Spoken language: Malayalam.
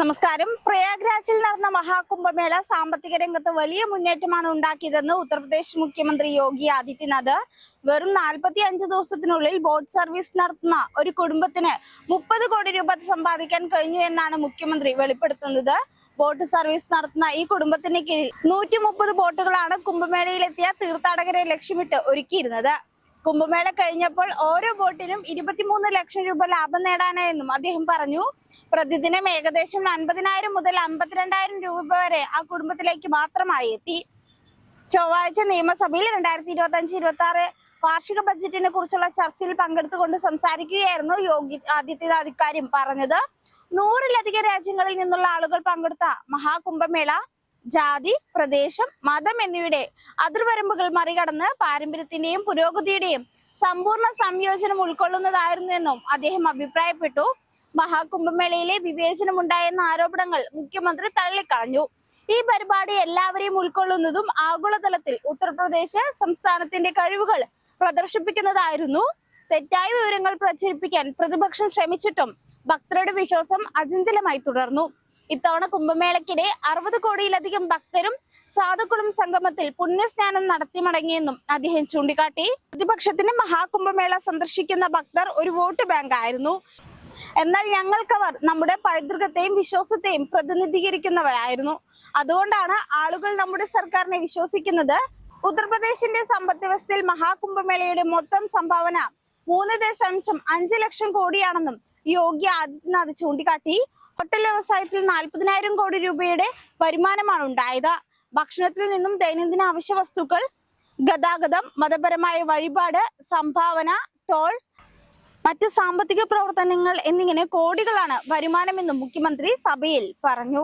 നമസ്കാരം. പ്രയാഗ്രാജിൽ നടന്ന മഹാകുംഭമേള സാമ്പത്തിക രംഗത്ത് വലിയ മുന്നേറ്റമാണ് ഉണ്ടാക്കിയതെന്ന് ഉത്തർപ്രദേശ് മുഖ്യമന്ത്രി യോഗി ആദിത്യനാഥ്. വെറും 45 ദിവസത്തിനുള്ളിൽ ബോട്ട് സർവീസ് നടത്തുന്ന ഒരു കുടുംബത്തിന് 30 കോടി രൂപ സമ്പാദിക്കാൻ കഴിഞ്ഞു എന്നാണ് മുഖ്യമന്ത്രി വെളിപ്പെടുത്തുന്നത്. ബോട്ട് സർവീസ് നടത്തുന്ന ഈ കുടുംബത്തിന് കീഴിൽ 130 ബോട്ടുകളാണ് കുംഭമേളയിലെത്തിയ തീർത്ഥാടകരെ ലക്ഷ്യമിട്ട് ഒരുക്കിയിരുന്നത്. കുംഭമേള കഴിഞ്ഞപ്പോൾ ഓരോ ബോട്ടിനും 23 ലക്ഷം രൂപ ലാഭം നേടാനായെന്നും അദ്ദേഹം പറഞ്ഞു. പ്രതിദിനം ഏകദേശം 50,000 മുതൽ 52,000 രൂപ വരെ ആ കുടുംബത്തിലേക്ക് മാത്രമായി എത്തി. ചൊവ്വാഴ്ച നിയമസഭയിൽ 2025-26 വാർഷിക ബഡ്ജറ്റിനെ കുറിച്ചുള്ള ചർച്ചയിൽ പങ്കെടുത്തുകൊണ്ട് സംസാരിക്കുകയായിരുന്നു യോഗി ആദിത്യനാഥ് ഇക്കാര്യം പറഞ്ഞത്. 100-ലധികം രാജ്യങ്ങളിൽ നിന്നുള്ള ആളുകൾ പങ്കെടുത്ത മഹാകുംഭമേള ജാതി, പ്രദേശം, മതം എന്നിവയുടെ അതിർവരമ്പുകൾ മറികടന്ന് പാരമ്പര്യത്തിന്റെയും പുരോഗതിയുടെയും സമ്പൂർണ്ണ സംയോജനം ഉൾക്കൊള്ളുന്നതായിരുന്നുവെന്നും അദ്ദേഹം അഭിപ്രായപ്പെട്ടു. മഹാകുംഭമേളയിലെ വിവേചനമുണ്ടായെന്ന ആരോപണങ്ങൾ മുഖ്യമന്ത്രി തള്ളിക്കളഞ്ഞു. ഈ പരിപാടി എല്ലാവരെയും ഉൾക്കൊള്ളുന്നതും ആഗോളതലത്തിൽ ഉത്തർപ്രദേശ് സംസ്ഥാനത്തിന്റെ കഴിവുകൾ പ്രദർശിപ്പിക്കുന്നതായിരുന്നു. തെറ്റായ വിവരങ്ങൾ പ്രചരിപ്പിക്കാൻ പ്രതിപക്ഷം ശ്രമിച്ചിട്ടും ഭക്തരുടെ വിശ്വാസം അചഞ്ചലമായി തുടർന്നു. ഇത്തവണ കുംഭമേളയ്ക്കിടെ 60 കോടിയിലധികം ഭക്തരും സാധുക്കളും സംഗമത്തിൽ പുണ്യസ്നാനം നടത്തി മടങ്ങിയെന്നും അദ്ദേഹം ചൂണ്ടിക്കാട്ടി. പ്രതിപക്ഷത്തിന് മഹാകുംഭമേള സന്ദർശിക്കുന്ന ഭക്തർ ഒരു വോട്ട് ബാങ്ക് ആയിരുന്നു. എന്നാൽ ഞങ്ങൾക്കവർ നമ്മുടെ പൈതൃകത്തെയും വിശ്വാസത്തെയും പ്രതിനിധീകരിക്കുന്നവരായിരുന്നു. അതുകൊണ്ടാണ് ആളുകൾ നമ്മുടെ സർക്കാരിനെ വിശ്വസിക്കുന്നത്. ഉത്തർപ്രദേശിന്റെ സമ്പദ് വ്യവസ്ഥയിൽ മഹാകുംഭമേളയുടെ മൊത്തം സംഭാവന 3.5 ലക്ഷം കോടിയാണെന്നും യോഗി ആദിത്യനാഥ് ചൂണ്ടിക്കാട്ടി. ഹോട്ടൽ വ്യവസായത്തിൽ 40,000 കോടി രൂപയുടെ വരുമാനമാണ് ഉണ്ടായത്. ഭക്ഷണത്തിൽ നിന്നും ദൈനംദിന അവശ്യ വസ്തുക്കൾ, ഗതാഗതം, മതപരമായ വഴിപാട്, സംഭാവന, ടോൾ, മറ്റ് സാമ്പത്തിക പ്രവർത്തനങ്ങൾ എന്നിങ്ങനെ കോടികളാണ് വരുമാനമെന്നും മുഖ്യമന്ത്രി സഭയിൽ പറഞ്ഞു.